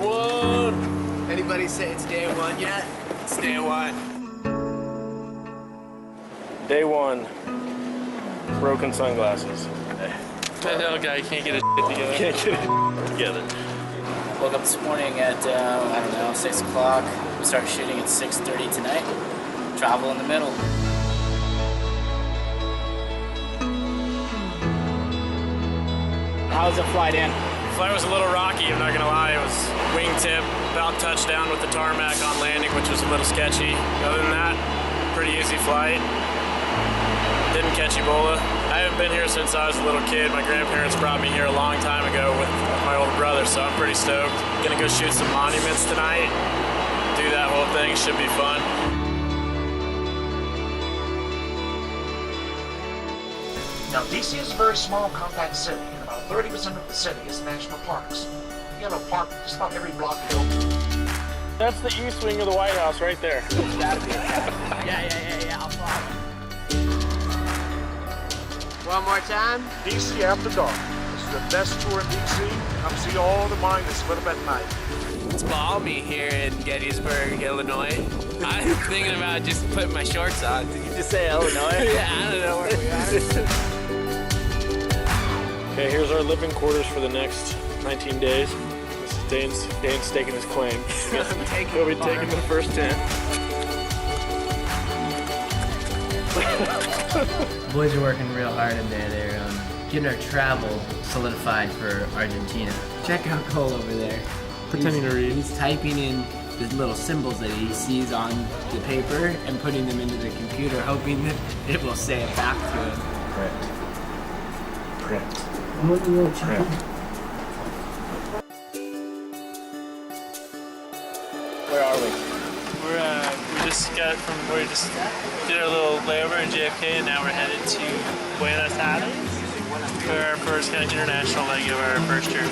one. Anybody say it's day one yet? It's day one. Day one. Broken sunglasses. That guy can't get his shit together. Can't get it together. Woke up this morning at, I don't know, 6 o'clock. We start shooting at 6:30 tonight. Travel in the middle. How's the flight in? The flight was a little rocky, I'm not gonna lie. It was wingtip, about touchdown with the tarmac on landing, which was a little sketchy. Other than that, pretty easy flight. Didn't catch Ebola. I haven't been here since I was a little kid. My grandparents brought me here a long time ago with my older brother, so I'm pretty stoked. Gonna go shoot some monuments tonight. Do that whole thing, should be fun. Now, DC is a very small, compact city, and about 30% of the city is national parks. You have a park just about every block built. That's the east wing of the White House right there. It's gotta be. Yeah, I'll follow. One more time. DC After Dark. This is the best tour in DC. Come see all the miners lit up at night. It's balmy here in Gettysburg, Illinois. I'm thinking about just putting my shorts on. Did you just say Illinois? Yeah, I don't know where we are. Okay, here's our living quarters for the next 19 days. This is Dane's staking his claim. He'll be taking the first 10. The boys are working real hard in there. They're getting our travel solidified for Argentina. Check out Cole over there. Pretending to read. He's typing in the little symbols that he sees on the paper and putting them into the computer, hoping that it will say it back to him. Print. Where are we? We just did our little layover in JFK, and now we're headed to Buenos Aires for our first kind of international leg of our first tour.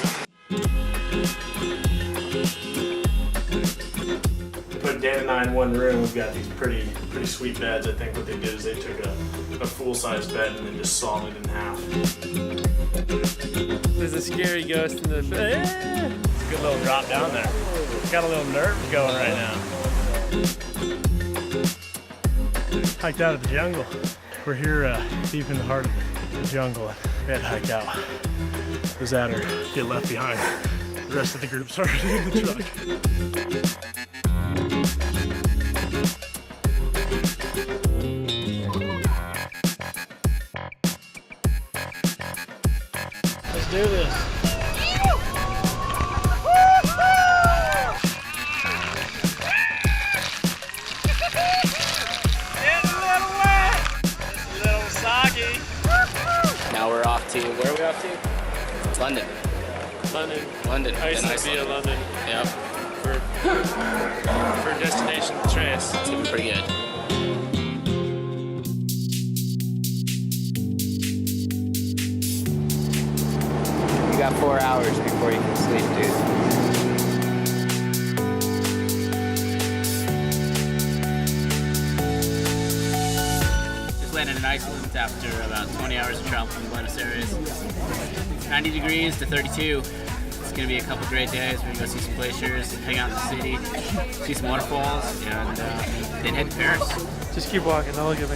Put Dan and I in one room. We've got these pretty sweet beds. I think what they did is they took a full-size bed and then just sawed it in half. There's a scary ghost in the... Good little drop down there. Got a little nerve going right now. Hiked out of the jungle. We're here deep in the heart of the jungle. We had to hike out. Was that or get left behind. The rest of the group's already in the truck. Let's do this. Now we're off to, where are we off to? London. London. Iceland via London. Yep. For destination trace. It's gonna be pretty good. You got 4 hours before you can sleep, dude. Landed in Iceland after about 20 hours of travel from Buenos Aires. 90 degrees to 32. It's gonna be a couple great days. We're gonna go see some glaciers, hang out in the city, see some waterfalls, and then head to Paris. Just keep walking, don't look at me.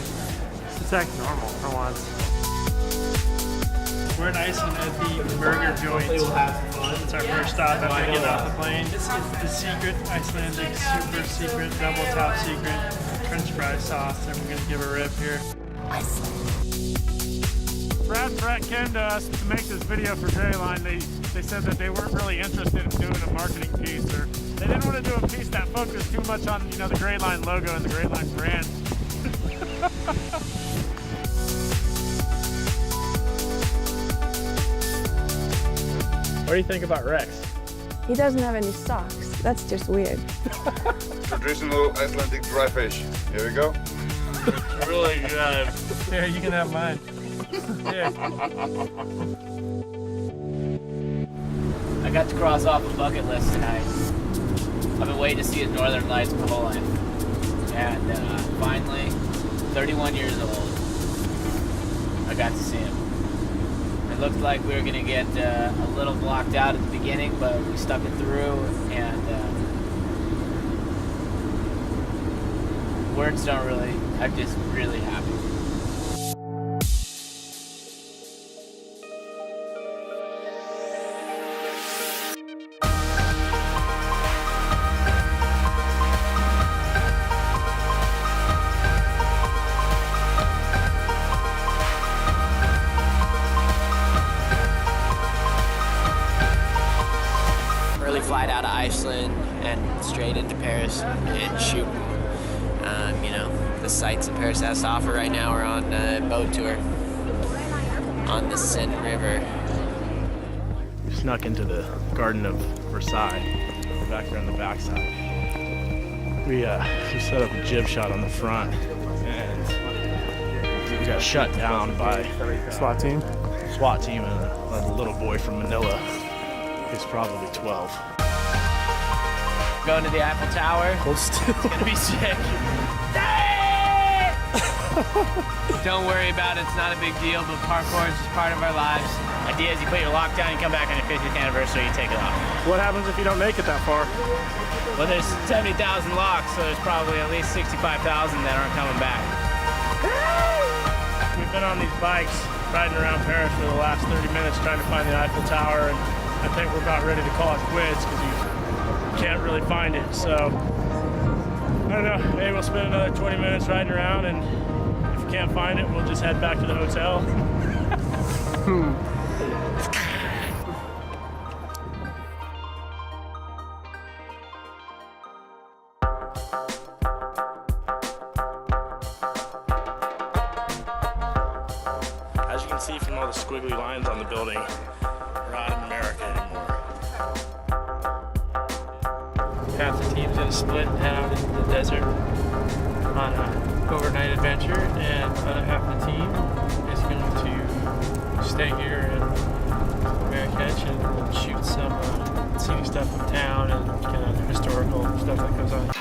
It's acting normal for once. We're in Iceland at the burger joint. We'll have some fun. It's our first stop after getting off the plane. This is the secret Icelandic, super secret, double top secret French fry sauce, and we're gonna give a rip here. Brett came to us to make this video for Drayline. They said that they weren't really interested in doing a marketing piece, or they didn't want to do a piece that focused too much on, you know, the Drayline logo and the Drayline brand. What do you think about Rex? He doesn't have any socks. That's just weird. Traditional Icelandic dry fish. Here we go. Really good. Here, you can have mine. Here. I got to cross off a bucket list tonight. I've been waiting to see the Northern Lights my whole life. And finally, 31 years old, I got to see him. looked like we were going to get a little blocked out at the beginning, but we stuck it through, and words don't really, I'm just really happy. Early flight out of Iceland and straight into Paris and shoot. You know, the sights that Paris has to offer right now. We're on a boat tour on the Seine River. We snuck into the Garden of Versailles. We're back there on the backside. We set up a jib shot on the front, and we got shut down by SWAT team and a little boy from Manila. He's probably 12. Going to the Eiffel Tower. Hold still. It's gonna be sick. Don't worry about it, it's not a big deal, but parkour is just part of our lives. Idea is you put your lock down, you come back on your 50th anniversary, you take it off. What happens if you don't make it that far? Well, there's 70,000 locks, so there's probably at least 65,000 that aren't coming back. We've been on these bikes riding around Paris for the last 30 minutes trying to find the Eiffel Tower, and I think we're about ready to call it quits because you can't really find it. So, I don't know, maybe we'll spend another 20 minutes riding around, and if we can't find it, we'll just head back to the hotel. As you can see from all the squiggly lines on the building, we're not in America anymore. Half the team's gonna split and head out into the desert on an overnight adventure, and the other half of the team is going to stay here in Marrakech and shoot some scenic stuff of town and kind of historical stuff that goes on.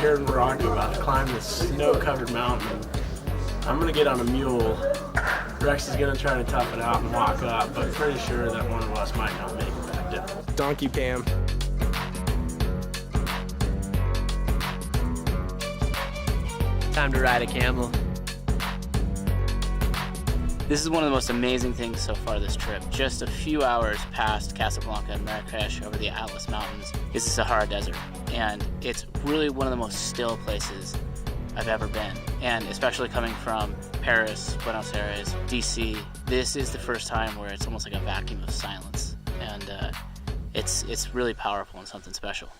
Hearing Rocky about to climb this snow-covered mountain. I'm gonna get on a mule. Rex is gonna try to tough it out and walk up, but pretty sure that one of us might not make it back down. Donkey Pam. Time to ride a camel. This is one of the most amazing things so far this trip. Just a few hours past Casablanca and Marrakesh over the Atlas Mountains is the Sahara Desert. And it's really one of the most still places I've ever been. And especially coming from Paris, Buenos Aires, DC, this is the first time where it's almost like a vacuum of silence. And it's really powerful and something special.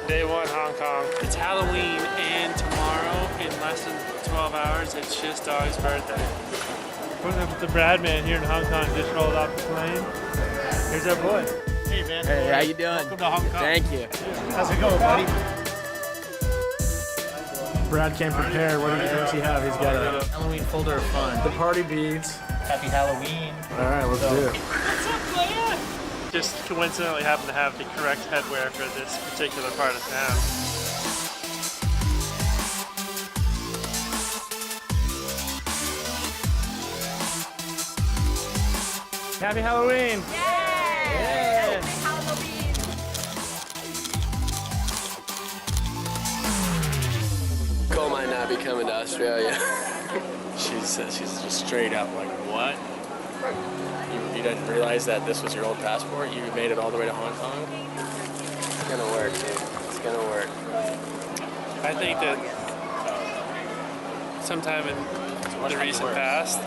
Day one, Hong Kong. It's Halloween, and tomorrow, in less than 12 hours, it's just Dog's birthday. The Brad man here in Hong Kong just rolled off the plane. Here's our boy. Hey, man. Hey, how you doing? Welcome to Hong Kong. Thank you. How's it going, buddy? Brad came prepared. What does he have? He's got a Halloween folder of fun. the party beads. Happy Halloween. All right, let's do it. Just coincidentally happen to have the correct headwear for this particular part of town. Happy Halloween! Yeah! Cole might not be coming to Australia. She's just straight up like, what? You didn't realize that this was your old passport? You made it all the way to Hong Kong? It's gonna work, dude. It's gonna work. I think that sometime in the recent past,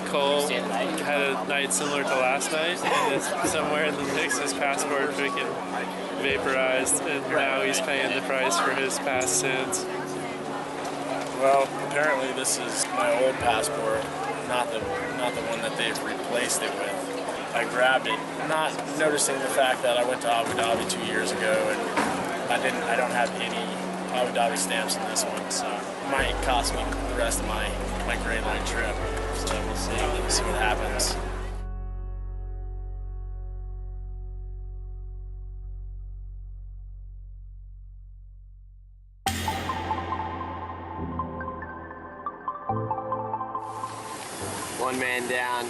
Cole had a night similar to last night, and somewhere in the mix his passport freaking vaporized, and now he's paying the price for his past sins. Well, apparently this is my old passport, not the one that they've replaced it with. I grabbed it, not noticing the fact that I went to Abu Dhabi 2 years ago, and I don't have any Abu Dhabi stamps in this one, so might cost me the rest of my Gray Line trip. So we'll see what happens. One man down.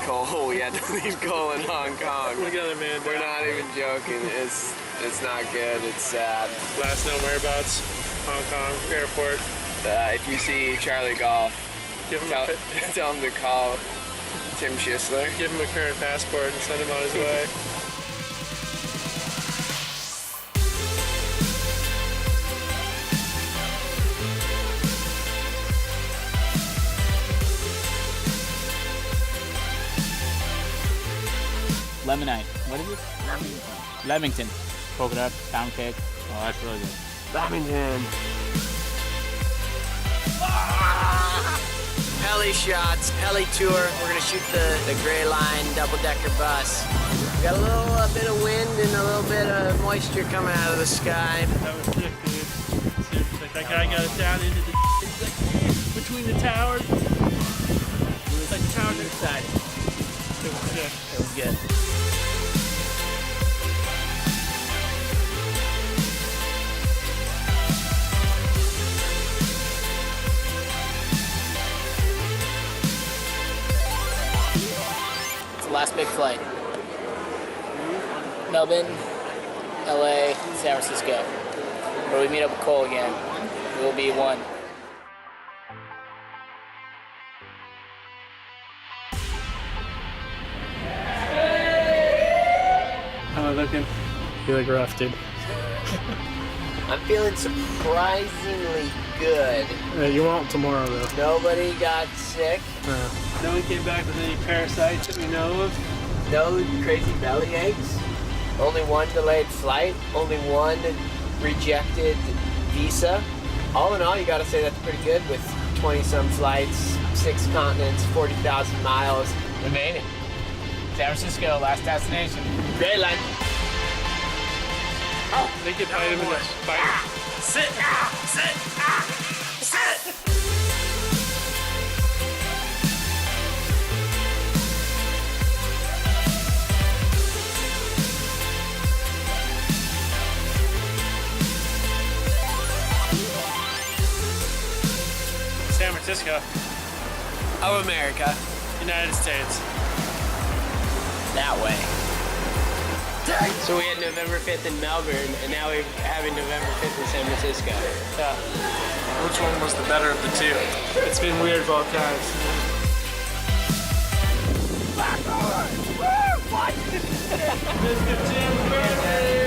Cole, we had to leave Cole in Hong Kong. We got a man down. We're not even joking. It's not good. It's sad. Last known whereabouts, Hong Kong airport. If you see Charlie Golf, tell him to call Tim Schisler. Give him a current passport and send him on his way. Lemonade. What is it? Leamington. Polka dot, pound cake. Oh, that's really good. Lamington. Heli shots, heli tour. We're gonna shoot the Gray Line double-decker bus. We got a little bit of wind and a little bit of moisture coming out of the sky. That was sick, dude. Super sick. That guy got us down into the between the towers. It's like the towers inside. It was sick. It was good. Last big flight. Melbourne, LA, San Francisco. Where we meet up with Cole again. We'll be one. How am I looking? You look rough, dude. I'm feeling surprisingly good. You won't tomorrow, though. Nobody got sick. No one came back with any parasites that we know of. No crazy belly aches. Only one delayed flight. Only one rejected visa. All in all, you gotta say that's pretty good with 20-some flights, 6 continents, 40,000 miles. We made it. San Francisco, last destination. Gray Line. They could bite him in the bite. Sit! Sit! Sit! San Francisco, Of America. United States. That way. So we had November 5th in Melbourne, and now we're having November 5th in San Francisco. Yeah. Which one was the better of the two? It's been weird both times. Mr. Tim's birthday!